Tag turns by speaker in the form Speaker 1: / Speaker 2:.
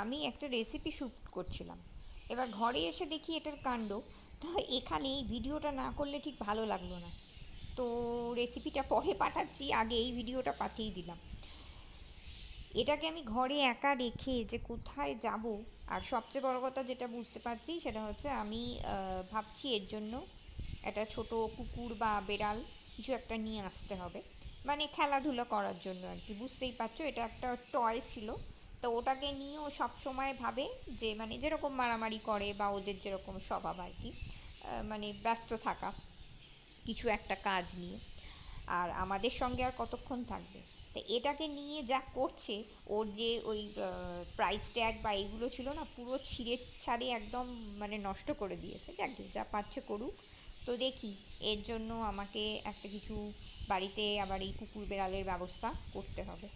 Speaker 1: আমি একটা recipe shoot করছিলাম। এবার ঘরে এসে দেখি এটার কাণ্ড। তা এখানে এই ভিডিওটা না করলে ঠিক ভালো লাগলো না। তো রেসিপিটা পরে পাঠাচ্ছি, আগে এই ভিডিওটা পাঠিয়ে দিলাম। এটাকে আমি ঘরে একা রেখে যে কোথায় যাব, আর সবচেয়ে বড় কথা যেটা বুঝতে পারছি সেটা হচ্ছে আমি ভাবছি এর জন্য একটা ছোট কুকুর বা বেড়াল কিছু একটা নিয়ে আসতে হবে, মানে খেলাধুলা করার জন্য আর কি। বুঝতেই পারছো এটা একটা টয় ছিল। তো ওটাকে নিয়েও সব সময় ভাবে যে মানে যেরকম মারামারি করে বা ওদের যেরকম স্বভাব আর কি, মানে ব্যস্ত থাকা কিছু একটা কাজ নিয়ে। আর আমাদের সঙ্গে আর কতক্ষণ থাকবে? তো এটাকে নিয়ে যা করছে, ওর যে ওই প্রাইস ট্যাগ বা এইগুলো ছিল না, পুরো ছিঁড়ে ছাড়ে একদম মানে নষ্ট করে দিয়েছে। যাকে যা পাচ্ছে করুক। তো দেখি, এর জন্য আমাকে একটা কিছু বাড়িতে আবার এই কুকুর বেড়ালের ব্যবস্থা করতে হবে।